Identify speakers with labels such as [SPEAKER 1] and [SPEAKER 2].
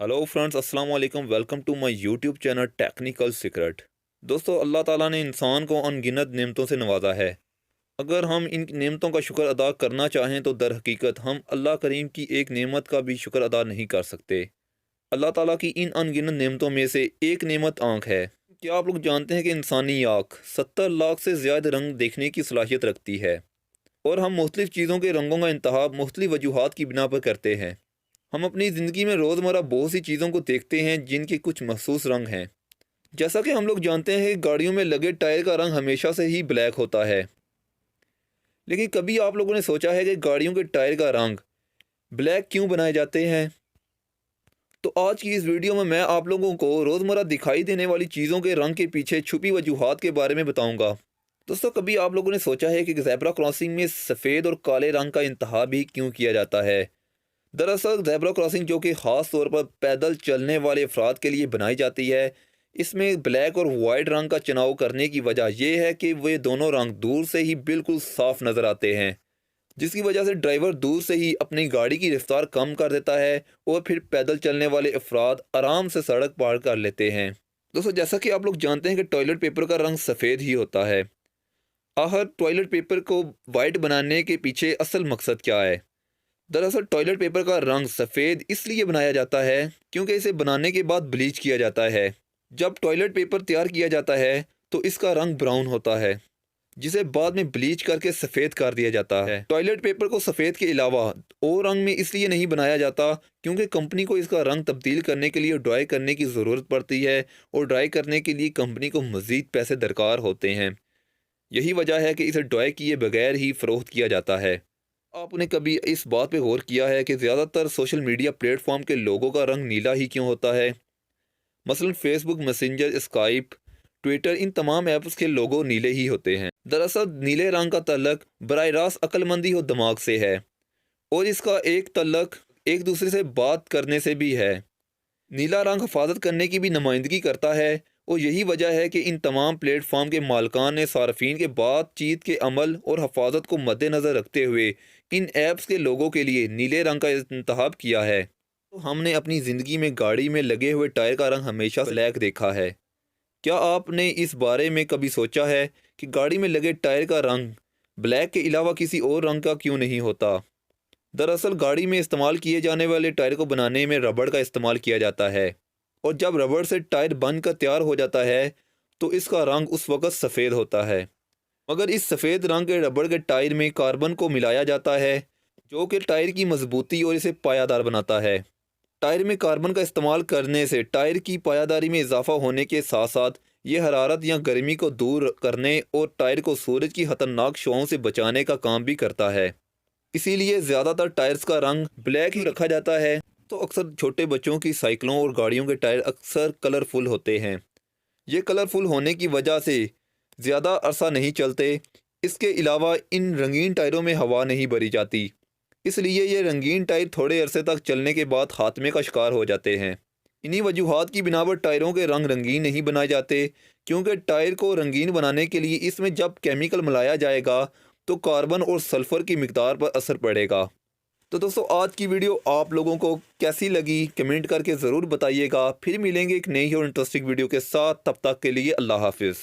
[SPEAKER 1] Hello friends, अस्सलाम वालेकुम। Welcome to my YouTube channel technical secret. दोस्तों, अल्लाह ताला ने इंसान को अनगिनत नेमतों से नवाजा है। अगर हम इन नेमतों का शुक्र अदा करना चाहें तो दर हकीकत हम अल्लाह करीम की एक नेमत का भी शुक्र अदा नहीं कर सकते। अल्लाह ताला की इन अनगिनत नेमतों में से एक नेमत आँख है। क्या आप लोग जानते हैं कि इंसानी आँख 70 लाख से ज़्यादा रंग देखने की सलाहियत रखती है और हम मुख्तलिफ़ चीज़ों के रंगों का इंतखाब मुख्तलिफ़ वजूहात की बिना पर करते हैं। हम अपनी ज़िंदगी में रोज़मर्रा बहुत सी चीज़ों को देखते हैं जिनके कुछ मखसूस रंग हैं। जैसा कि हम लोग जानते हैं कि गाड़ियों में लगे टायर का रंग हमेशा से ही ब्लैक होता है। लेकिन कभी आप लोगों ने सोचा है कि गाड़ियों के टायर का रंग ब्लैक क्यों बनाए जाते हैं? तो आज की इस वीडियो में मैं आप लोगों को रोज़मर्रा दिखाई देने वाली चीज़ों के रंग के पीछे छुपी वजूहात के बारे में बताऊंगा। दोस्तों, कभी आप लोगों ने सोचा है कि ज़ेब्रा क्रॉसिंग में सफ़ेद और काले रंग का इंतखाब भी क्यों किया जाता है? दरअसल ज़ेब्रा क्रॉसिंग, जो कि ख़ास तौर पर पैदल चलने वाले अफराद के लिए बनाई जाती है, इसमें ब्लैक और वाइट रंग का चुनाव करने की वजह यह है कि वे दोनों रंग दूर से ही बिल्कुल साफ नज़र आते हैं, जिसकी वजह से ड्राइवर दूर से ही अपनी गाड़ी की रफ्तार कम कर देता है और फिर पैदल चलने वाले अफराद आराम से सड़क पार कर लेते हैं। दोस्तों, जैसा कि आप लोग जानते हैं कि टॉयलेट पेपर का रंग सफ़ेद ही होता है। आखिर टॉयलेट पेपर को वाइट बनाने के पीछे असल मकसद क्या है? दरअसल टॉयलेट पेपर का रंग सफ़ेद इसलिए बनाया जाता है क्योंकि इसे बनाने के बाद ब्लीच किया जाता है। जब टॉयलेट पेपर तैयार किया जाता है तो इसका रंग ब्राउन होता है, जिसे बाद में ब्लीच करके सफ़ेद कर दिया जाता है। टॉयलेट पेपर को सफ़ेद के अलावा और रंग में इसलिए नहीं बनाया जाता क्योंकि कंपनी को इसका रंग तब्दील करने के लिए ड्राई करने की ज़रूरत पड़ती है और ड्राई करने के लिए कंपनी को मज़ीद पैसे दरकार होते हैं। यही वजह है कि इसे ड्राई किए बगैर ही फ़रोख्त किया जाता है। आपने कभी इस बात पे गौर किया है कि ज़्यादातर सोशल मीडिया प्लेटफॉर्म के लोगों का रंग नीला ही क्यों होता है? मसलन फेसबुक, मैसेंजर, स्काइप, ट्विटर, इन तमाम ऐप्स के लोगो नीले ही होते हैं। दरअसल नीले रंग का तल्लक बराह रास्त अक्लमंदी और दिमाग से है और इसका एक तल्लक एक दूसरे से बात करने से भी है। नीला रंग हिफाजत करने की भी नुमाइंदगी करता है और यही वजह है कि इन तमाम प्लेटफॉर्म के मालकान ने सार्फिन के बातचीत के अमल और हिफाजत को मद्देनज़र रखते हुए इन ऐप्स के लोगों के लिए नीले रंग का इंतखाब किया है। तो हमने अपनी ज़िंदगी में गाड़ी में लगे हुए टायर का रंग हमेशा ब्लैक देखा है। क्या आपने इस बारे में कभी सोचा है कि गाड़ी में लगे टायर का रंग ब्लैक के अलावा किसी और रंग का क्यों नहीं होता? दरअसल गाड़ी में इस्तेमाल किए जाने वाले टायर को बनाने में रबड़ का इस्तेमाल किया जाता है और जब रबड़ से टायर बनकर तैयार हो जाता है तो इसका रंग उस वक़्त सफ़ेद होता है। मगर इस सफ़ेद रंग के रबड़ के टायर में कार्बन को मिलाया जाता है, जो कि टायर की मजबूती और इसे पायादार बनाता है। टायर में कार्बन का इस्तेमाल करने से टायर की पायादारी में इजाफा होने के साथ साथ ये हरारत या गर्मी को दूर करने और टायर को सूरज की खतरनाक शुआओं से बचाने का काम भी करता है। इसीलिए ज़्यादातर टायर्स का रंग ब्लैक ही रखा जाता है। तो अक्सर छोटे बच्चों की साइकिलों और गाड़ियों के टायर अक्सर कलरफुल होते हैं। ये कलरफुल होने की वजह से ज़्यादा अरसा नहीं चलते। इसके अलावा इन रंगीन टायरों में हवा नहीं भरी जाती, इसलिए ये रंगीन टायर थोड़े अरसे तक चलने के बाद खात्मे का शिकार हो जाते हैं। इन्हीं वजूहात की बिना पर टायरों के रंग रंगीन नहीं बनाए जाते, क्योंकि टायर को रंगीन बनाने के लिए इसमें जब केमिकल मिलाया जाएगा तो कार्बन और सल्फ़र की मिकदार पर असर पड़ेगा। तो दोस्तों, आज की वीडियो आप लोगों को कैसी लगी कमेंट करके ज़रूर बताइएगा। फिर मिलेंगे एक नई और इंटरेस्टिंग वीडियो के साथ। तब तक के लिए अल्लाह हाफिज़।